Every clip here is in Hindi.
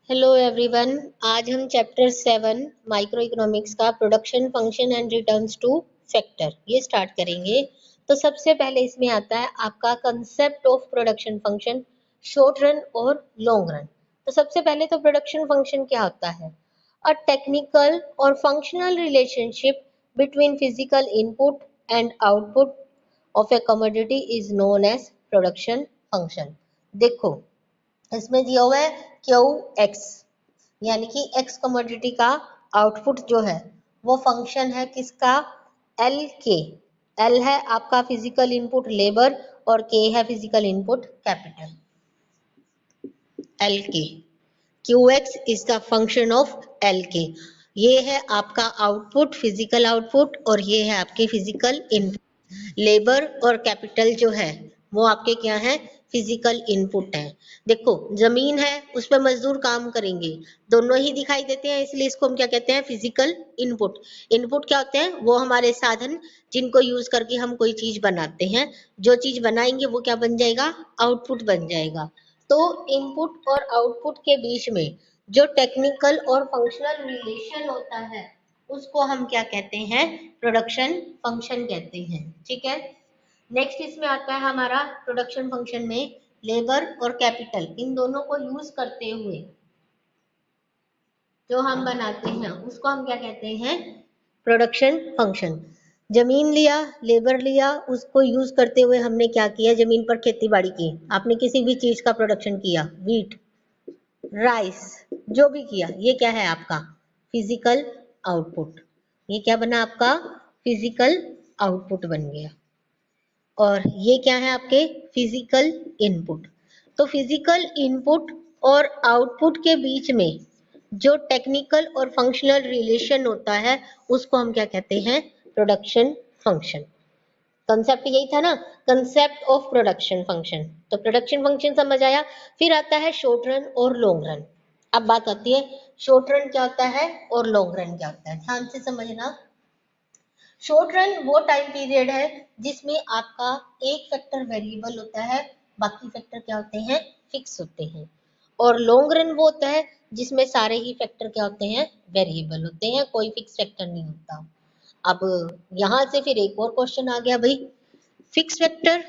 Hello everyone. आज हम चैप्टर 7 माइक्रो इकोनॉमिक्स का production function and returns to factor ये स्टार्ट करेंगे। तो सबसे पहले इसमें आता है आपका concept of production function, short run और लॉन्ग रन। तो सबसे पहले तो प्रोडक्शन फंक्शन क्या होता है? अ टेक्निकल और functional relationship between physical input and output of a commodity is known as production function. देखो इसमें दिया हुआ है क्यू एक्स, यानी कि एक्स कमोडिटी का आउटपुट जो है वो फंक्शन है किसका? एल के। एल है आपका फिजिकल इनपुट लेबर और के है फिजिकल इनपुट कैपिटल। एल के, Q x is the function of L के। ये है आपका आउटपुट, फिजिकल आउटपुट, और ये है आपके फिजिकल इनपुट। लेबर और कैपिटल जो है वो आपके क्या है? फिजिकल इनपुट है। देखो जमीन है उस पर मजदूर काम करेंगे, दोनों ही दिखाई देते हैं, इसलिए इसको हम क्या कहते हैं? Physical input. इनपुट क्या होते हैं? वो हमारे साधन जिनको यूज करके हम कोई चीज बनाते हैं। जो चीज बनाएंगे वो क्या बन जाएगा? आउटपुट बन जाएगा। तो इनपुट और आउटपुट के बीच में जो टेक्निकल और फंक्शनल रिलेशन होता है उसको हम क्या कहते हैं? प्रोडक्शन फंक्शन कहते हैं। ठीक है। नेक्स्ट इसमें आता है हमारा प्रोडक्शन फंक्शन में लेबर और कैपिटल, इन दोनों को यूज करते हुए जो हम बनाते हैं उसको हम क्या कहते हैं? Production function. जमीन लिया, लेबर लिया, उसको यूज करते हुए हमने क्या किया? जमीन पर खेती बाड़ी की। आपने किसी भी चीज का प्रोडक्शन किया, वीट, राइस, जो भी किया, ये क्या है आपका? Physical output. ये क्या बना आपका? फिजिकल आउटपुट बन गया। और ये क्या है आपके? Physical input. तो फिजिकल इनपुट और आउटपुट के बीच में जो टेक्निकल और फंक्शनल रिलेशन होता है उसको हम क्या कहते हैं? Production function. कंसेप्ट यही था ना, कंसेप्ट ऑफ प्रोडक्शन फंक्शन। तो प्रोडक्शन फंक्शन समझ आया। फिर आता है शॉर्ट रन और लॉन्ग रन। अब बात आती है शॉर्ट रन क्या होता है और लॉन्ग रन क्या होता है। ध्यान से समझना। शॉर्ट रन वो टाइम पीरियड है जिसमें आपका एक फैक्टर वेरिएबल होता है, बाकी फैक्टर क्या होते हैं? फिक्स होते हैं। और लॉन्ग रन वो होता है जिसमें सारे ही फैक्टर क्या होते हैं? वेरिएबल होते हैं, कोई फिक्स फैक्टर नहीं होता। अब यहां से फिर एक और क्वेश्चन आ गया भाई, फिक्स फैक्टर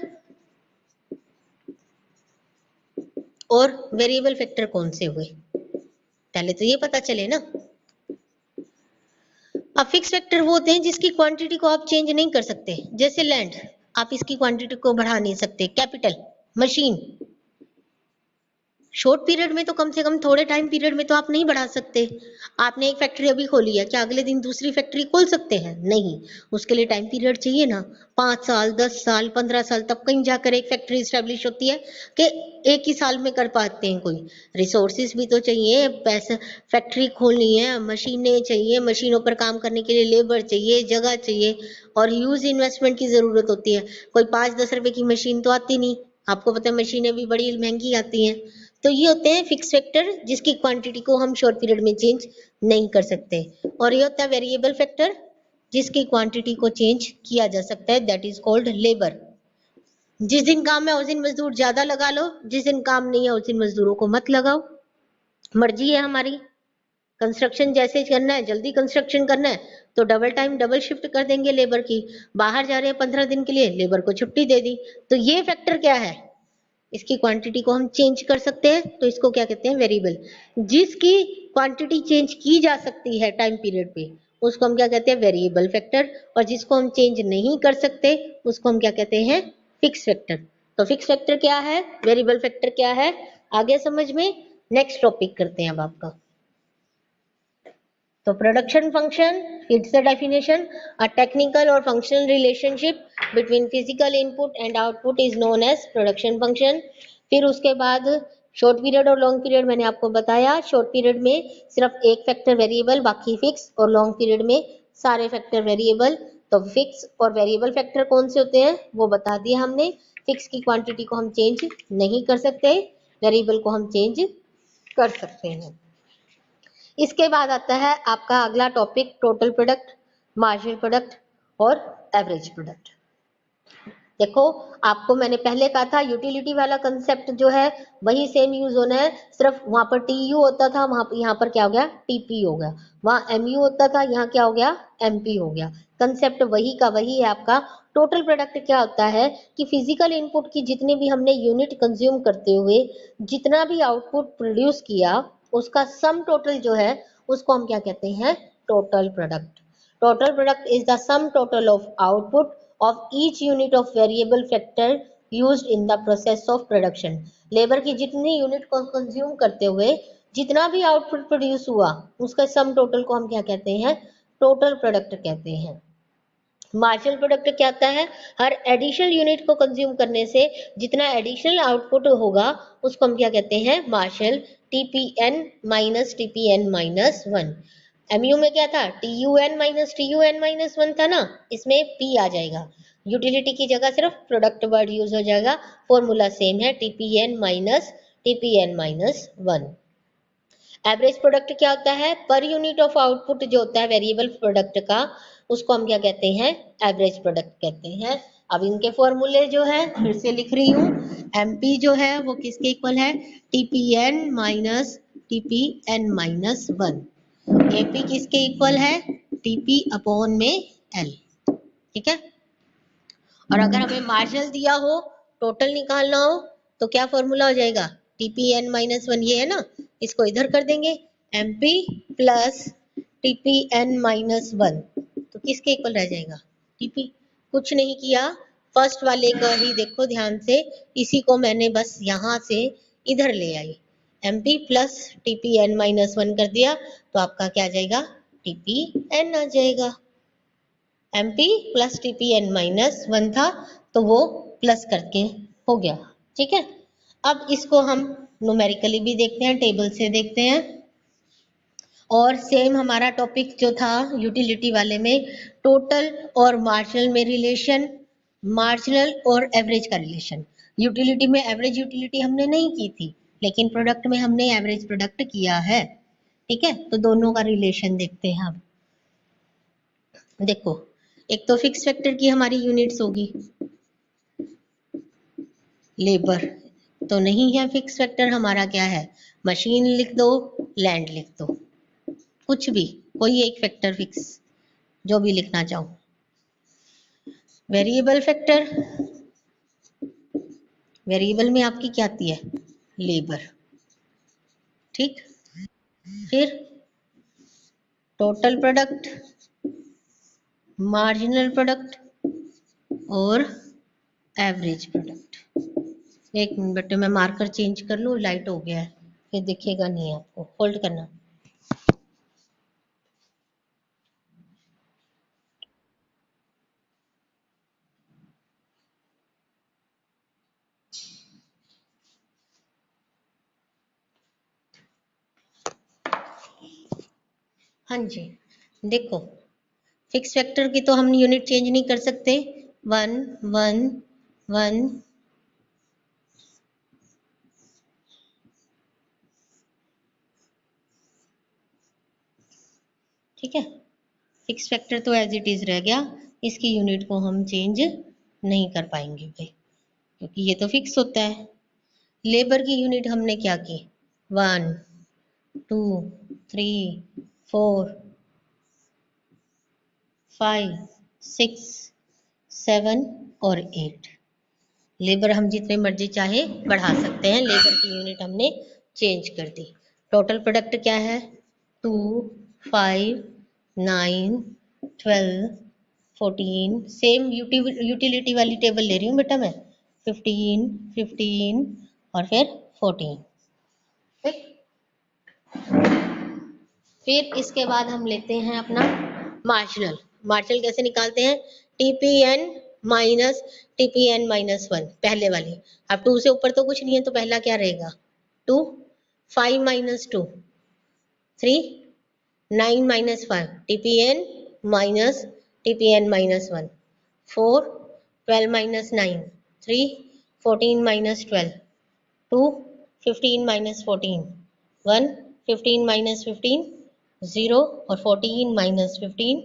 और वेरिएबल फैक्टर कौन से हुए? पहले तो ये पता चले ना। अब फिक्स फैक्टर वो होते हैं जिसकी क्वांटिटी को आप चेंज नहीं कर सकते, जैसे लैंड, आप इसकी क्वांटिटी को बढ़ा नहीं सकते। कैपिटल, मशीन, शॉर्ट पीरियड में तो कम से कम थोड़े टाइम पीरियड में तो आप नहीं बढ़ा सकते। आपने एक फैक्ट्री अभी खोली है, क्या अगले दिन दूसरी फैक्ट्री खोल सकते हैं? नहीं, उसके लिए टाइम पीरियड चाहिए ना। 5 साल, 10 साल, 15 साल, तब कहीं जाकर एक फैक्ट्री स्टैब्लिश होती है कि एक ही साल में कर पाते हैं कोई। रिसोर्सेज भी तो चाहिए, पैसा, फैक्ट्री खोलनी है, मशीनें चाहिए, मशीनों पर काम करने के लिए लेबर चाहिए, जगह चाहिए, और ह्यूज इन्वेस्टमेंट की जरूरत होती है। कोई 5-10 रुपए की मशीन तो आती नहीं, आपको पता है मशीनें भी बड़ी महंगी आती हैं। तो ये होते हैं फिक्स फैक्टर जिसकी क्वांटिटी को हम शॉर्ट पीरियड में चेंज नहीं कर सकते। और ये होता है वेरिएबल फैक्टर जिसकी क्वांटिटी को चेंज किया जा सकता है, दैट इज कॉल्ड लेबर। जिस दिन काम है उस दिन मजदूर ज्यादा लगा लो, जिस दिन काम नहीं है उस दिन मजदूरों को मत लगाओ, मर्जी है हमारी। कंस्ट्रक्शन जैसे करना है, जल्दी कंस्ट्रक्शन करना है तो डबल टाइम डबल शिफ्ट कर देंगे लेबर की। बाहर जा रहे हैं 15 दिन के लिए, लेबर को छुट्टी दे दी। तो ये फैक्टर क्या है? इसकी क्वांटिटी को हम चेंज कर सकते हैं, तो इसको क्या कहते हैं? वेरिएबल। जिसकी क्वांटिटी चेंज की जा सकती है टाइम पीरियड पे उसको हम क्या कहते हैं? Variable factor. और जिसको हम चेंज नहीं कर सकते उसको हम क्या कहते हैं? Fix factor. तो फिक्स फैक्टर क्या है, वेरिएबल फैक्टर क्या है, आगे समझ में। नेक्स्ट टॉपिक करते हैं अब आपका। तो production function, it's the definition, a technical और functional relationship between physical input and output is known as production function. फिर उसके बाद शॉर्ट पीरियड और लॉन्ग पीरियड मैंने आपको बताया। शॉर्ट पीरियड में सिर्फ एक फैक्टर वेरिएबल, बाकी फिक्स, और लॉन्ग पीरियड में सारे फैक्टर वेरिएबल। तो फिक्स और वेरिएबल फैक्टर कौन से होते हैं वो बता दिया हमने। फिक्स की क्वांटिटी को हम चेंज नहीं कर सकते, वेरिएबल को हम चेंज कर सकते हैं। इसके बाद आता है आपका अगला topic, total product, marginal product और एवरेज प्रोडक्ट। देखो आपको मैंने पहले कहा था यूटिलिटी वाला कंसेप्ट जो है वही सेम यूज होना है, सिर्फ वहां पर टीयू होता था, वहां यहाँ पर क्या हो गया, टीपी हो गया, वहां एमयू होता था, यहाँ क्या हो गया, एमपी हो गया। कंसेप्ट वही का वही है आपका। टोटल प्रोडक्ट क्या होता है कि फिजिकल इनपुट की जितने भी हमने यूनिट कंज्यूम करते हुए जितना भी आउटपुट प्रोड्यूस किया उसका सम टोटल जो है उसको हम क्या कहते हैं, total product. Total product is the sum total of output of each unit of variable factor used in the process of production। Labour की जितनी यूनिट को कंज्यूम करते हुए जितना भी आउटपुट प्रोड्यूस हुआ उसका सम टोटल को हम क्या कहते हैं, टोटल प्रोडक्ट कहते हैं। मार्जिनल प्रोडक्ट क्या आता है, हर एडिशनल यूनिट को कंज्यूम करने से जितना एडिशनल आउटपुट होगा उसको हम क्या कहते हैं, marginal. TPN minus TPN minus 1। MU में क्या था, टीयूएन माइनस 1 था ना, इसमें पी आ जाएगा, यूटिलिटी की जगह सिर्फ प्रोडक्ट वर्ड यूज हो जाएगा, फॉर्मूला सेम है, टीपीएन माइनस 1। एवरेज प्रोडक्ट क्या होता है, पर यूनिट ऑफ आउटपुट जो होता है वेरिएबल प्रोडक्ट का उसको हम क्या कहते हैं, एवरेज प्रोडक्ट कहते हैं। अब इनके फॉर्मूले जो है फिर से लिख रही हूँ, एमपी जो है वो किसके इक्वल है, टीपीएन माइनस 1। एपी किसके इक्वल है, टीपी अपॉन में एल। ठीक है, और अगर हमें मार्जिनल दिया हो, टोटल निकालना हो तो क्या फॉर्मूला हो जाएगा, टीपीएन माइनस 1 ये है ना, इसको इधर कर देंगे, एमपी प्लस टीपीएन माइनस 1 तो किसके इक्वल रह जाएगा, टीपी। कुछ नहीं किया, फर्स्ट वाले को ही देखो ध्यान से, इसी को मैंने बस यहाँ से इधर ले आई, एमपी प्लस टीपीएन माइनस 1 कर दिया तो आपका क्या आ जाएगा, टीपीएन आ जाएगा। एमपी प्लस टीपीएन माइनस 1 था तो वो प्लस करके हो गया। ठीक है, अब इसको हम न्यूमेरिकली भी देखते हैं, टेबल से देखते हैं। और सेम हमारा टॉपिक जो था यूटिलिटी वाले में, टोटल और मार्जिनल में रिलेशन, मार्जिनल और एवरेज का रिलेशन। यूटिलिटी में एवरेज यूटिलिटी हमने नहीं की थी, लेकिन प्रोडक्ट में हमने एवरेज प्रोडक्ट किया है। ठीक है, तो दोनों का रिलेशन देखते हैं अब। देखो, एक तो फिक्स फैक्टर की हमारी यूनिट्स होगी, लेबर तो नहीं है, फिक्स फैक्टर हमारा क्या है, मशीन लिख दो, लैंड लिख दो, कुछ भी, कोई एक फैक्टर फिक्स जो भी लिखना चाहो। वेरिएबल फैक्टर, वेरिएबल में आपकी क्या आती है, लेबर। ठीक, फिर टोटल प्रोडक्ट, मार्जिनल प्रोडक्ट और एवरेज प्रोडक्ट। एक मिनट बेटे मैं मार्कर चेंज कर लूँ, लाइट हो गया है फिर दिखेगा नहीं आपको, होल्ड करना। हाँ जी, देखो फिक्स फैक्टर की तो हम यूनिट चेंज नहीं कर सकते, 1 1 1। ठीक है, फिक्स फैक्टर तो एज इट इज रह गया, इसकी यूनिट को हम चेंज नहीं कर पाएंगे भाई, क्योंकि ये तो फिक्स होता है। लेबर की यूनिट हमने क्या की, 1 2 3 4 5 6 7 और 8। लेबर हम जितने मर्जी चाहे बढ़ा सकते हैं, लेबर की यूनिट हमने चेंज कर दी। टोटल प्रोडक्ट क्या है, 2 5 9 12 14, सेम यूटिलिटी वाली टेबल ले रही हूँ बेटा मैं, 15 15 और फिर 14। ठीक, फिर इसके बाद हम लेते हैं अपना मार्जिनल। मार्जिनल कैसे निकालते हैं, टीपीएन माइनस 1 पहले वाली। अब 2 से ऊपर तो कुछ नहीं है तो पहला क्या रहेगा, 2 5 minus 2 3 9 minus 5 TPN minus 1 4 12 minus 9 3 14 minus 12 2 15 minus 14 1 15 minus 15 0 और 14 माइनस 15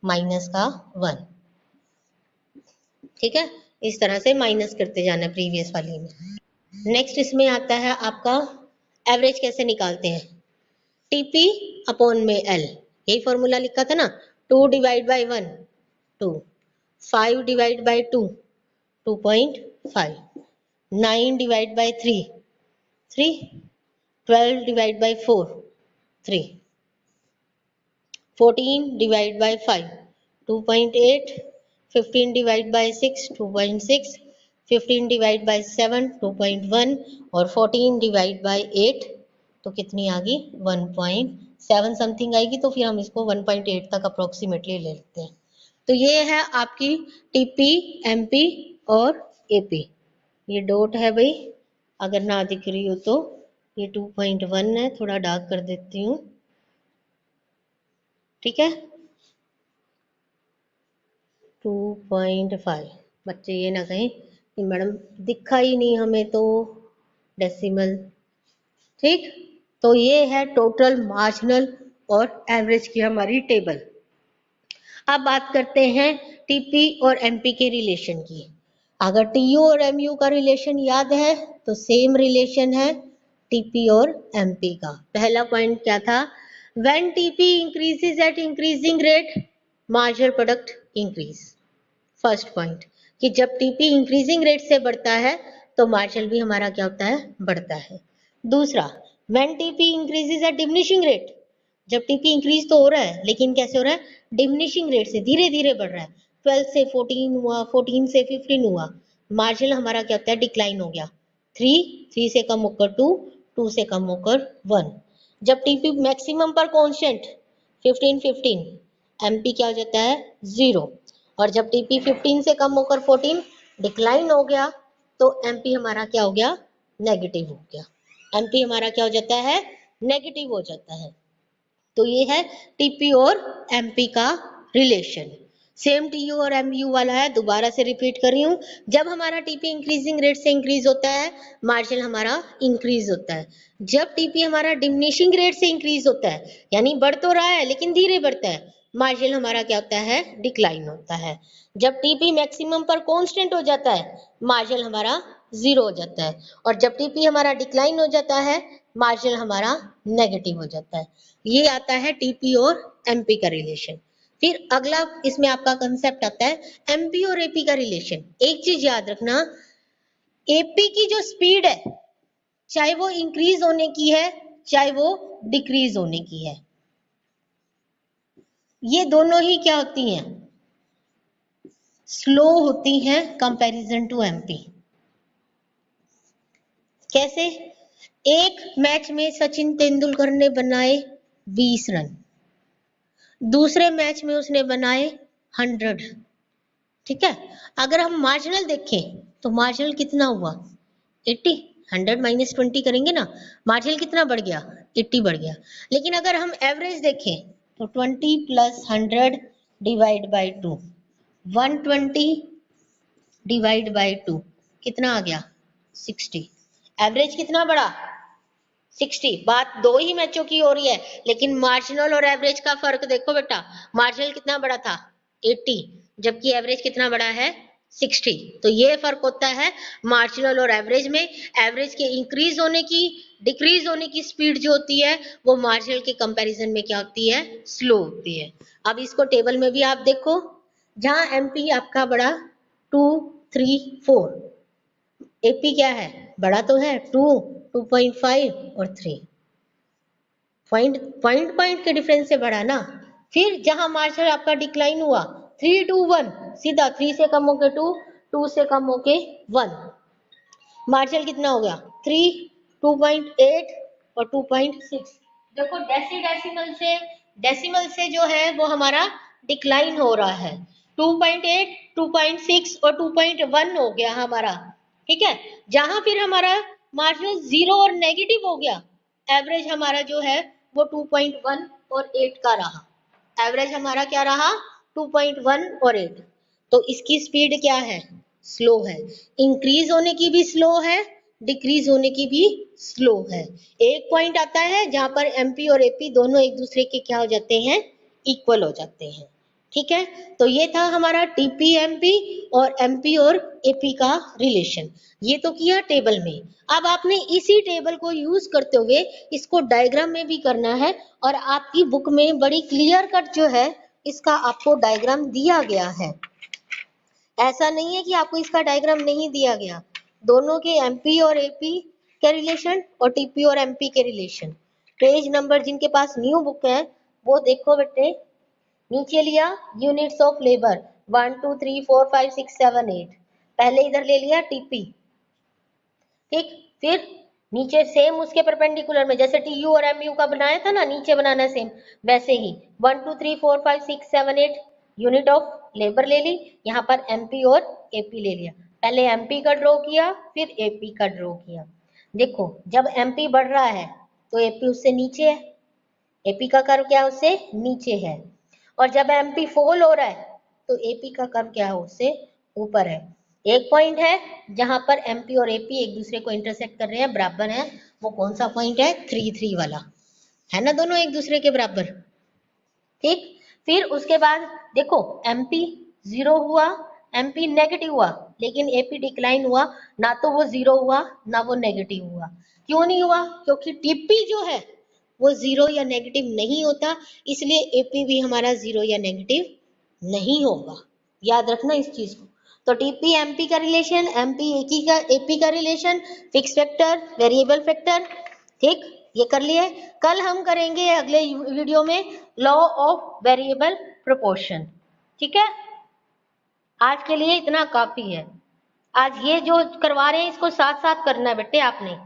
माइनस का 1। ठीक है, इस तरह से माइनस करते जाना प्रीवियस वाली में। नेक्स्ट इसमें आता है आपका एवरेज कैसे निकालते हैं, टीपी अपॉन में एल, यही फॉर्मूला लिखा था ना, 2 divide by 1 2, 5 divide by 2 2.5, 9 divide by 3 3, 12 divide by 4 3, 14 divide by 5 2.8, 15 divide by 6 2.6, 15 divide by 7 2.1 और 14 डिवाइड बाई 8 तो कितनी आ गई 1.7 समथिंग आएगी। तो फिर हम इसको 1.8 तक अप्रोक्सीमेटली ले लेते हैं। तो ये है आपकी टीपी, एमपी और एपी। ये डॉट है भाई, अगर ना दिख रही हो तो ये 2.1 है, थोड़ा डार्क कर देती हूँ, ठीक है। 2.5, बच्चे ये ना कहें कि मैडम दिखा ही नहीं हमें तो डेसिमल, ठीक। तो ये है टोटल, मार्जिनल और एवरेज की हमारी टेबल। अब बात करते हैं टीपी और एमपी के रिलेशन की। अगर टीयू और एमयू का रिलेशन याद है तो सेम रिलेशन है टीपी और एमपी का। पहला पॉइंट क्या था, when TP increases at increasing rate marginal product increase. First point कि जब टीपी इंक्रीजिंग रेट से बढ़ता है तो मार्जिनल भी हमारा क्या होता है, बढ़ता है। दूसरा, when TP increases at diminishing rate, जब टीपी इंक्रीज तो हो रहा है लेकिन कैसे हो रहा है, डिमिनिशिंग रेट से, धीरे धीरे बढ़ रहा है। 12 से 14 हुआ, 14 से 15 हुआ, मार्जिनल हमारा क्या होता है, डिक्लाइन हो गया। 3 से कम होकर 2 से कम होकर 1। जब टीपी मैक्सिमम पर कांस्टेंट 15 एमपी क्या हो जाता है, 0। और जब टीपी 15 से कम होकर 14 डिक्लाइन हो गया तो एमपी हमारा क्या हो गया, नेगेटिव हो गया। एमपी हमारा क्या हो जाता है, नेगेटिव हो जाता है। तो ये है टीपी और एमपी का रिलेशन। सेम टीयू और एमयू वाला है, दोबारा से रिपीट कर रही हूँ। जब हमारा टीपी इंक्रीजिंग रेट से इंक्रीज होता है मार्जिनल हमारा इंक्रीज होता है। जब टीपी हमारा डिमिनिशिंग रेट से इंक्रीज होता है, यानी बढ़ तो रहा है लेकिन धीरे बढ़ता है, मार्जिनल हमारा क्या होता है, डिक्लाइन होता है। जब टीपी मैक्सिमम पर कांस्टेंट हो जाता है मार्जिनल हमारा 0 हो जाता है। और जब टीपी हमारा डिक्लाइन हो जाता है मार्जिनल हमारा नेगेटिव हो जाता है। ये आता है टीपी और एमपी का रिलेशन। फिर अगला इसमें आपका कंसेप्ट आता है एमपी और एपी का रिलेशन। एक चीज याद रखना, एपी की जो स्पीड है चाहे वो इंक्रीज होने की है चाहे वो डिक्रीज होने की है, ये दोनों ही क्या होती हैं, स्लो होती हैं कंपैरिजन टू एमपी। कैसे, एक मैच में सचिन तेंदुलकर ने बनाए 20 रन, दूसरे मैच में उसने बनाए 100, ठीक है। अगर हम मार्जिनल देखें तो मार्जिनल कितना हुआ, 80, 100 माइनस 20 करेंगे ना, मार्जिनल कितना बढ़ गया, 80 बढ़ गया। लेकिन अगर हम एवरेज देखें तो 20 plus 100 divide by 2, 120 divide by 2 कितना आ गया, 60। एवरेज कितना बढ़ा, 60। बात दो ही मैचों की हो रही है लेकिन मार्जिनल और एवरेज का फर्क देखो बेटा, मार्जिनल कितना बड़ा था, 80, जबकि एवरेज कितना बड़ा है, 60। तो ये फर्क होता है मार्जिनल और एवरेज में। एवरेज के इंक्रीज होने की, डिक्रीज होने की स्पीड जो होती है वो मार्जिनल के कंपैरिजन में क्या होती है, स्लो होती है। अब इसको टेबल में भी आप देखो, जहां एमपी आपका बड़ा 2 3 4, एपी क्या है, बड़ा तो है 2 2.5 और 3, पॉइंट के डिफरेंस से बढ़ा ना। फिर जहां मार्जिनल आपका डिक्लाइन हुआ 3 2 1, सीधा 3 से कम होके 2, 2 से कम होके 1, मार्जिनल कितना हो गया 3, 2.8 और 2.6। देखो डेसिमल से जो है वो हमारा डिक्लाइन हो रहा है, 2.8 2.6 और 2.1 हो गया हमारा, ठीक है। जहां फिर हमारा मार्जिनल 0 और नेगेटिव हो गया, एवरेज हमारा जो है वो 2.1 और 8 का रहा। एवरेज हमारा क्या रहा, 2.1 और 8। तो इसकी स्पीड क्या है, स्लो है, इंक्रीज होने की भी स्लो है, डिक्रीज होने की भी स्लो है। एक पॉइंट आता है जहां पर एमपी और एपी दोनों एक दूसरे के क्या हो जाते हैं, इक्वल हो जाते हैं। ठीक है, तो ये था हमारा टीपी एमपी और एमपी और एपी का रिलेशन। ये तो किया टेबल में। अब आपने इसी टेबल को यूज करते हुए इसको डायग्राम में भी करना है, और आपकी बुक में बड़ी क्लियर कट जो है इसका आपको डायग्राम दिया गया है। ऐसा नहीं है कि आपको इसका डायग्राम नहीं दिया गया। दोनों के एमपी और एपी के रिलेशन और टीपी और एमपी के रिलेशन। पेज नंबर जिनके पास न्यू बुक है वो देखो बेटे, नीचे लिया यूनिट्स ऑफ लेबर 1 2 3 4 5 6 7 8, पहले इधर ले लिया टीपी, ठीक। फिर नीचे सेम उसके परपेंडिकुलर में जैसे टीयू और एमयू का बनाया था ना, नीचे बनाना है सेम वैसे ही 1 2 3 4 5 6 7 8 यूनिट ऑफ लेबर ले ली, यहाँ पर एमपी और एपी ले लिया। पहले एमपी का ड्रॉ किया फिर एपी का ड्रॉ किया। देखो जब एमपी बढ़ रहा है तो एपी उससे नीचे है, एपी का कर्व क्या है उससे नीचे है, और जब एमपी फॉल हो रहा है तो एपी का कर्व क्या है उससे ऊपर है। एक पॉइंट है जहां पर एमपी और एपी एक दूसरे को इंटरसेक्ट कर रहे हैं, बराबर है, वो कौन सा पॉइंट है 3 3 वाला, है ना, दोनों एक दूसरे के बराबर, ठीक। फिर उसके बाद देखो एमपी जीरो हुआ, एमपी नेगेटिव हुआ, लेकिन एपी डिक्लाइन हुआ, ना तो वो जीरो हुआ ना वो नेगेटिव हुआ। क्यों नहीं हुआ? क्योंकि टीपी जो है वो जीरो या नेगेटिव नहीं होता, इसलिए एपी भी हमारा जीरो या नेगेटिव नहीं होगा। याद रखना इस चीज को। तो टीपी एमपी का रिलेशन, एमपी एपी का relation, fix factor, variable factor, ठीक, ये कर लिए। कल हम करेंगे अगले वीडियो में लॉ ऑफ वेरिएबल प्रोपोर्शन, ठीक है। आज के लिए इतना काफी है। आज ये जो करवा रहे हैं इसको साथ साथ करना है बेटे आपने।